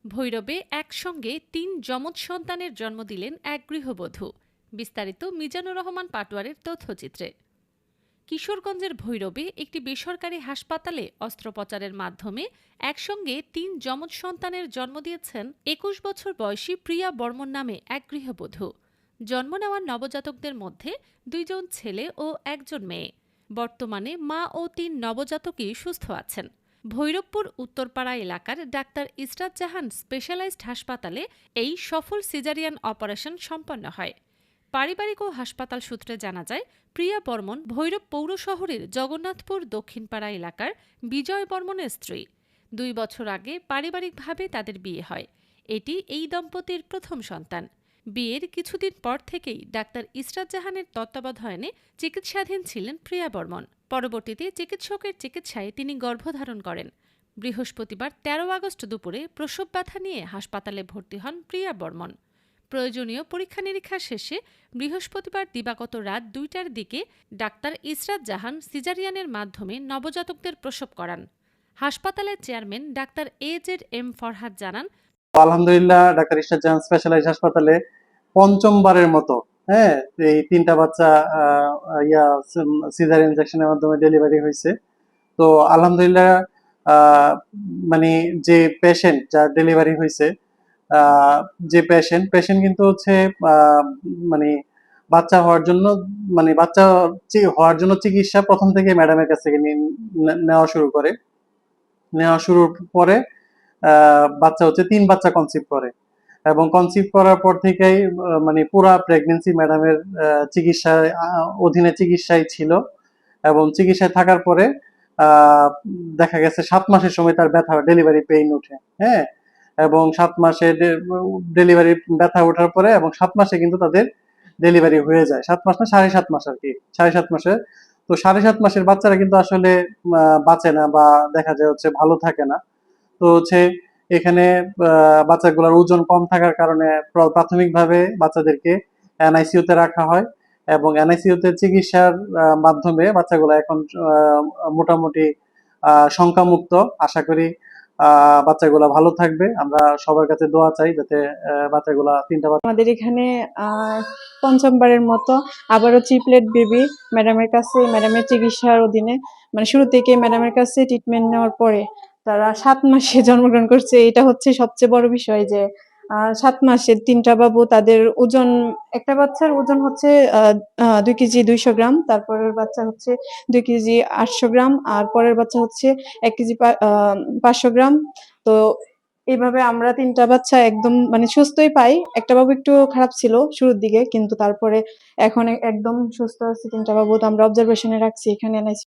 ভৈরবে একসঙ্গে ৩ যমজ সন্তানের জন্ম দিলেন এক গৃহবধূ। বিস্তারিত মিজানুর রহমান পাটোয়ারের তথ্যচিত্রে। কিশোরগঞ্জের ভৈরবে একটি বেসরকারি হাসপাতালে অস্ত্রোপচারের মাধ্যমে একসঙ্গে ৩ যমজ সন্তানের জন্ম দিয়েছেন ২১ বছর বয়সী প্রিয়া বর্মন নামে এক গৃহবধূ। জন্ম নেওয়া নবজাতকদের মধ্যে ২ জন ছেলে ও ১ জন মেয়ে। বর্তমানে মা ও ৩ নবজাতকই সুস্থ আছেন। ভৈরবপুর উত্তরপাড়া এলাকার ডাক্তার ইসরাত জাহান স্পেশালাইজড হাসপাতালে এই সফল সিজারিয়ান অপারেশন সম্পন্ন হয়। পারিবারিক ও হাসপাতাল সূত্রে জানা যায়, প্রিয়া বর্মন ভৈরব পৌর শহরের জগন্নাথপুর দক্ষিণপাড়া এলাকার বিজয় বর্মনের স্ত্রী। ২ বছর আগে পারিবারিকভাবে তাদের বিয়ে হয়। এটি এই দম্পতির প্রথম সন্তান। বিয়ের কিছুদিন পর থেকেই ডাক্তার ইসরাত জাহানের তত্ত্বাবধানে চিকিৎসাধীন ছিলেন প্রিয়া বর্মন। পরবর্তীতে চিকিৎসকের চিকিৎসায় তিনি গর্ভধারণ করেন। বৃহস্পতিবার ১৩ আগস্ট দুপুরে প্রসব ব্যথা নিয়ে হাসপাতালে ভর্তি হন প্রিয়া বর্মন। প্রয়োজনীয় পরীক্ষা নিরীক্ষা শেষে বৃহস্পতিবার দিবাগত রাত ২টার দিকে ডাক্তার ইসরাত জাহান সিজারিয়ানের মাধ্যমে নবজাতকদের প্রসব করান। হাসপাতালের চেয়ারম্যান ডাক্তার AZM ফরহাদ জানান, আলহামদুলিল্লাহ ডাক্তার ইসরাত জাহান স্পেশালাইজড হাসপাতালে পঞ্চমবারের মতো এই ৩টা বাচ্চা সিজার ইনজেকশনের মাধ্যমে ডেলিভারি হয়েছে। তো আলহামদুলিল্লাহ মানে যে পেশেন্ট যার ডেলিভারি হয়েছে, যে পেশেন্ট কিন্তু হচ্ছে মানে বাচ্চা হওয়ার জন্য হওয়ার জন্য চিকিৎসা প্রথম থেকে ম্যাডামের কাছ থেকে নেওয়া শুরুর পরে বাচ্চা হচ্ছে ৩ বাচ্চা কনসিভ করে, এবং কনসিভ করার পর থেকেই মানে পুরা প্রেগনেন্সি ম্যাডামের চিকিৎসায় অধীনে চিকিৎসায় ছিল, এবং চিকিৎসায় থাকার পরে দেখা গেছে 7 মাসের সময় তার ব্যথা ডেলিভারি পেইন ওঠে। হ্যাঁ, এবং 7 মাসে ডেলিভারি ব্যথা ওঠার পরে এবং 7 মাসে কিন্তু তাদের ডেলিভারি হয়ে যায়। 7 মাস না 7.5 মাস আর কি, 7.5 মাসে। তো 7.5 মাসের বাচ্চারা কিন্তু আসলে বাঁচে না বা দেখা যায় হচ্ছে ভালো থাকে না। তো হচ্ছে এখানে বাচ্চাগুলোর ওজন কম থাকার কারণে প্রাথমিকভাবে বাচ্চাদেরকে NICU তে রাখা হয়, এবং NICU তে চিকিৎসার মাধ্যমে বাচ্চাগুলো এখন মোটামুটি শঙ্কামুক্ত। আশা করি বাচ্চাগুলো ভালো থাকবে। আমরা সবার কাছে দোয়া চাই যাতে বাচ্চাগুলা 3টা বাচ্চা আমাদের এখানে পঞ্চমবারের মতো আবারও ট্রিপলেট বেবি ম্যাডামের চিকিৎসার অধীনে, মানে শুরু থেকে ম্যাডামের কাছে ট্রিটমেন্ট নেওয়ার পরে তারা 7 মাসে জন্মগ্রহণ করছে। এটা হচ্ছে সবচেয়ে বড় বিষয় যে 7 মাসের 3টা বাবু। তাদের ওজন, একটা বাচ্চার ওজন হচ্ছে 2 কেজি 200 গ্রাম, তারপরের বাচ্চা হচ্ছে 2 কেজি 800 গ্রাম, আর পরের বাচ্চা হচ্ছে 1 কেজি 500 গ্রাম। তো এইভাবে আমরা 3টা বাচ্চা একদম মানে সুস্থই পাই। একটা বাবু একটু খারাপ ছিল শুরুর দিকে, কিন্তু তারপরে এখন একদম সুস্থ আছে 3টা বাবু। তো আমরা অবজারভেশনে রাখছি এখানে NICU